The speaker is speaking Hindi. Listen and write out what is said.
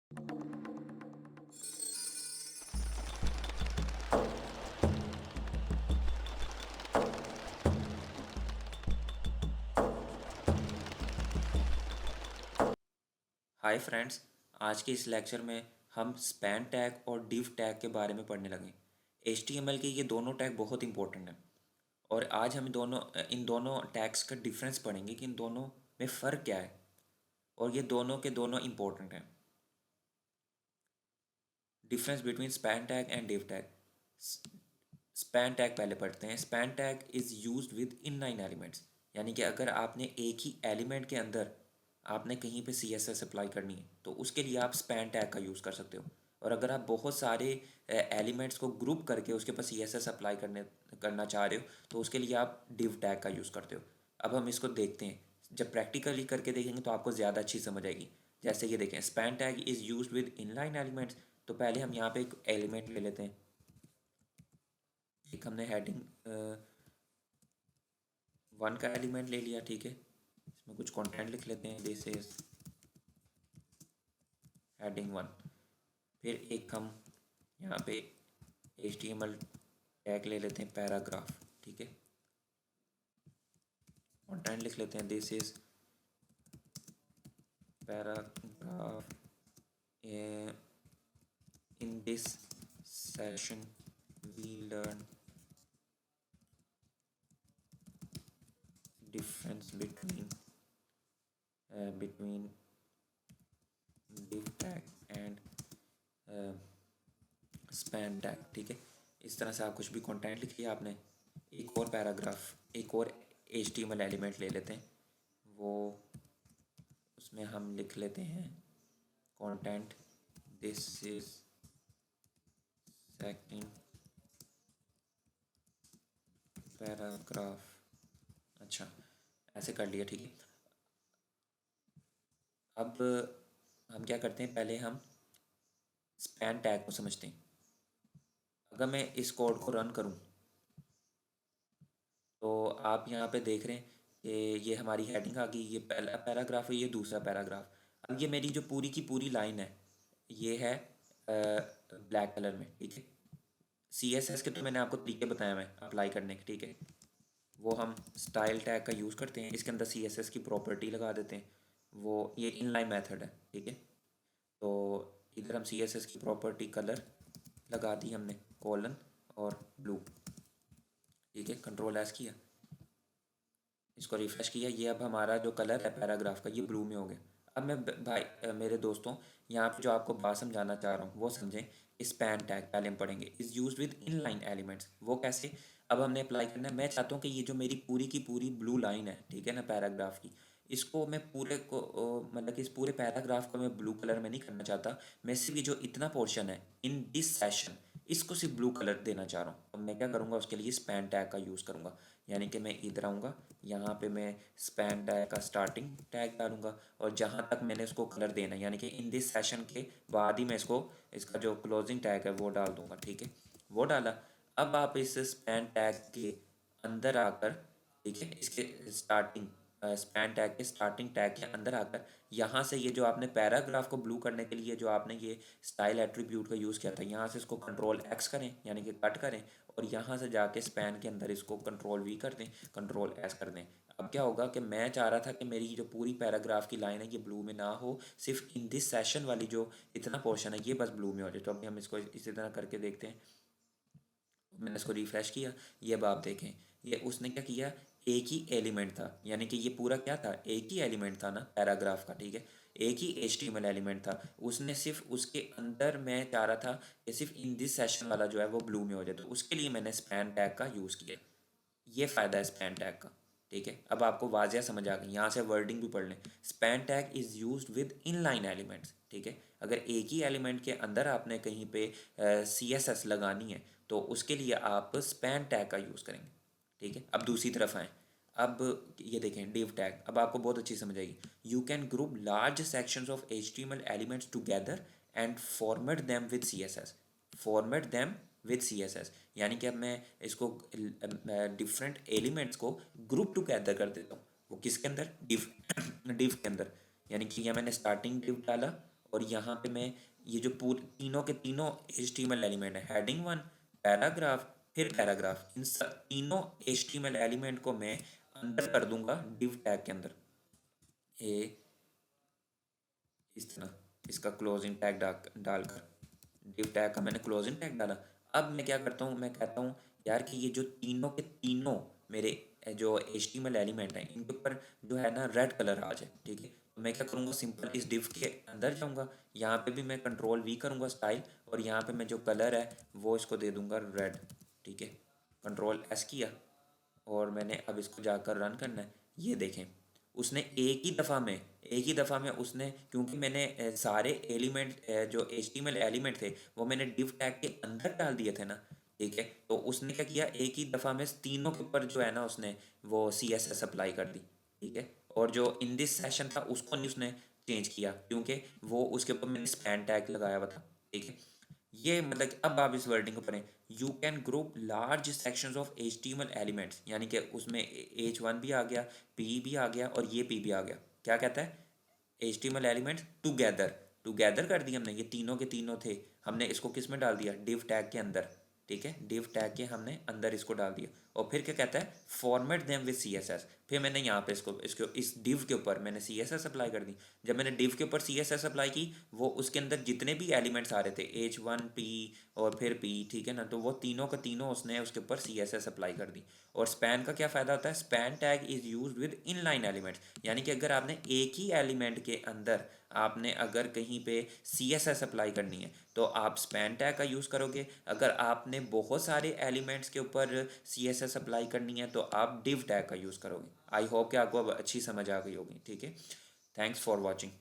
Hi friends. आज के इस लेक्चर में हम स्पैन टैग और डिव टैग के बारे में पढ़ने लगे। HTML के ये दोनों टैग बहुत इंपॉर्टेंट हैं और आज हम इन दोनों टैग्स का डिफरेंस पढ़ेंगे कि इन दोनों में फ़र्क क्या है और ये दोनों के दोनों इंपॉर्टेंट हैं। Difference between span tag and div tag. Span tag पहले पढ़ते हैं। Span tag is used with inline elements, यानी कि अगर आपने एक ही एलिमेंट के अंदर आपने कहीं पे CSS अप्लाई करनी है तो उसके लिए आप स्पैन टैग का यूज़ कर सकते हो। और अगर आप बहुत सारे एलिमेंट्स को ग्रुप करके उसके ऊपर CSS अप्लाई करना चाह रहे हो तो उसके लिए आप डिव टैग का यूज़ करते हो। अब हम इसको देखते हैं, जब प्रैक्टिकली करके देखेंगे तो आपको ज़्यादा अच्छी समझ आएगी। जैसे ये देखें, span tag is used with inline elements. तो पहले हम यहाँ पे एक एलिमेंट ले लेते हैं। एक हमने हेडिंग 1 का एलिमेंट ले लिया, ठीक है। इसमें कुछ कंटेंट लिख लेते हैं, दिस इज हेडिंग 1। फिर एक हम यहाँ पे HTML टैग ले लेते हैं पैराग्राफ, ठीक है। कंटेंट लिख लेते हैं, this is paragraph. In this session we learn difference between div tag and span tag, ठीक है। इस तरह से आप कुछ भी कंटेंट लिख लिया आपने। एक और पैराग्राफ, एक और HTML एलिमेंट ले लेते हैं, वो उसमें हम लिख लेते हैं content, this is second paragraph. अच्छा, ऐसे कर लिया, ठीक है। अब हम क्या करते हैं, पहले हम स्पैन टैग को समझते हैं। अगर मैं इस कोड को रन करूं तो आप यहाँ पे देख रहे हैं कि ये हमारी हेडिंग आ गई, ये पहला पैराग्राफ है, ये दूसरा पैराग्राफ। अब ये मेरी जो पूरी की पूरी लाइन है ये है ब्लैक कलर में, ठीक है। CSS के तो मैंने आपको तरीके बताया मैं अप्लाई करने के, ठीक है। वो हम स्टाइल टैग का यूज़ करते हैं, इसके अंदर CSS की प्रॉपर्टी लगा देते हैं। वो ये इनलाइन मेथड है, ठीक है। तो इधर हम CSS की प्रॉपर्टी कलर लगा दी हमने, कॉलन और ब्लू, ठीक है। कंट्रोल एस किया, इसको रिफ्रेश किया, ये अब हमारा जो कलर है पैराग्राफ का ये ब्लू में हो गया। अब मैं भाई मेरे दोस्तों, यहाँ पे जो आपको बात समझाना चाह रहा हूँ वो समझें। स्पैन टैग पहले हम पढ़ेंगे, is use with inline elements. वो कैसे, अब हमने अप्लाई करना है। मैं चाहता हूँ कि ये जो मेरी पूरी की पूरी ब्लू लाइन है, ठीक है ना, पैराग्राफ की, इसको मैं पूरे को मतलब कि इस पूरे पैराग्राफ को मैं ब्लू कलर में नहीं करना चाहता। मैं सिर्फ ये जो इतना पोर्शन है इन दिस सेशन, इसको सिर्फ ब्लू कलर देना चाह रहा हूँ। अब मैं क्या करूँगा, उसके लिए स्पैन टैग का यूज़ करूँगा। यानी कि मैं इधर आऊँगा, यहाँ पे मैं स्पैन टैग का स्टार्टिंग टैग डालूंगा और जहाँ तक मैंने इसको कलर देना है, यानी कि इन दिस सेशन के बाद ही मैं इसका जो क्लोजिंग टैग है वो डाल दूंगा, ठीक है। वो डाला। अब आप इस स्पैन टैग के अंदर आकर, ठीक है, इसके स्टार्टिंग स्पैन टैग के स्टार्टिंग टैग के अंदर आकर यहाँ से ये जो आपने पैराग्राफ को ब्लू करने के लिए जो आपने ये स्टाइल एट्रीब्यूट का यूज़ किया था, यहाँ से इसको कंट्रोल एक्स करें, यानी कि कट करें, और यहाँ से जाके स्पैन के अंदर इसको कंट्रोल वी कर दें, कंट्रोल एस कर दें। अब क्या होगा कि मैं चाह रहा था कि मेरी जो पूरी पैराग्राफ की लाइन है ये ब्लू में ना हो, सिर्फ इन दिस सेशन वाली जो इतना पोर्शन है ये बस ब्लू में हो जाए। तो अभी हम इसको इसी तरह करके देखते हैं। मैंने इसको रिफ्रेश किया, ये अब आप देखें, ये उसने क्या किया, एक ही एलिमेंट था, यानी कि ये पूरा क्या था, एक ही एलिमेंट था ना पैराग्राफ का, ठीक है। एक ही HTML एलिमेंट था, उसने सिर्फ उसके अंदर, मैं चाह रहा था कि सिर्फ इन दिस सेशन वाला जो है वो ब्लू में हो जाए, तो उसके लिए मैंने स्पैन टैग का यूज़ किया। ये फ़ायदा है स्पैन टैग का, ठीक है। अब आपको वाजिया समझ आ गई, यहाँ से वर्डिंग भी पढ़ लें। Span tag is used with inline elements, ठीक है। अगर एक ही एलिमेंट के अंदर आपने कहीं पे CSS लगानी है तो उसके लिए आप स्पैन टैग का यूज़ करेंगे, ठीक है। अब दूसरी तरफ आएँ। अब ये देखें डिव टैग, अब आपको बहुत अच्छी समझ आएगी। You can group large sections of HTML elements together and format them with CSS। Format them with CSS, यानी कि अब मैं इसको डिफरेंट एलिमेंट्स को ग्रुप टुगेदर कर देता हूँ। वो किसके अंदर, डिव डिव के अंदर। यानी कि यहाँ मैंने स्टार्टिंग डिव डाला और यहाँ पे मैं ये जो पूरे तीनों के तीनों HTML एलिमेंट है, हेडिंग 1, पैराग्राफ, फिर पैराग्राफ, इन सब तीनों HTML एलिमेंट को मैं अंदर कर दूंगा डिव टैग के अंदर। ये इस तरह इसका क्लोजिंग टैग डालकर डिव टैग का मैंने क्लोजिंग टैग डाला। अब मैं क्या करता हूँ, मैं कहता हूँ यार कि ये जो तीनों के तीनों मेरे जो HTML एलिमेंट हैं इनके ऊपर जो है ना रेड कलर आ जाए, ठीक है। तो मैं क्या करूँगा, सिंपल इस डिव के अंदर जाऊँगा, यहाँ पे भी मैं Ctrl+V करूँगा स्टाइल, और यहाँ पे मैं जो कलर है वो इसको दे दूँगा रेड, ठीक है। Ctrl+S किया और मैंने अब इसको जाकर रन करना है। ये देखें उसने एक ही दफ़ा में उसने, क्योंकि मैंने सारे एलिमेंट जो HTML एलिमेंट थे वो मैंने डिव टैग के अंदर डाल दिए थे ना, ठीक है। तो उसने क्या किया, एक ही दफ़ा में तीनों के ऊपर जो है ना उसने वो CSS अप्लाई कर दी, ठीक है। और जो इन दिस सेशन था उसको नहीं उसने चेंज किया, क्योंकि वो उसके ऊपर मैंने स्पैन टैग लगाया हुआ था, ठीक है। ये मतलब कि अब आप इस वर्डिंग को पढ़ें, you can group large sections of HTML elements, यानी कि उसमें H1 भी आ गया, P भी आ गया और ये P भी आ गया। क्या कहता है, HTML एलिमेंट्स टुगेदर, टुगेदर कर दिया हमने, ये तीनों के तीनों थे, हमने इसको किस में डाल दिया, डिव टैग के अंदर, ठीक है। डिव टैग के हमने अंदर इसको डाल दिया। और फिर क्या कहता है, फॉर्मेट देम विद CSS। फिर मैंने यहाँ पे इसको इस डिव के ऊपर मैंने CSS अप्लाई कर दी। जब मैंने डिव के ऊपर CSS अप्लाई की, वो उसके अंदर जितने भी एलिमेंट्स आ रहे थे H1 P और फिर P, ठीक है ना, तो वो तीनों का तीनों उसने उसके ऊपर CSS अप्लाई कर दी। और स्पैन का क्या फ़ायदा होता है, span tag is use with inline elements, यानी कि अगर आपने एक ही एलिमेंट के अंदर आपने अगर कहीं पे CSS अप्लाई करनी है तो आप स्पैन टैग का यूज़ करोगे। अगर आपने बहुत सारे एलिमेंट्स के ऊपर CSS अप्लाई करनी है तो आप डिव टैग का यूज़ करोगे। आई होप कि आपको अब अच्छी समझ आ गई होगी, ठीक है। Thanks for watching.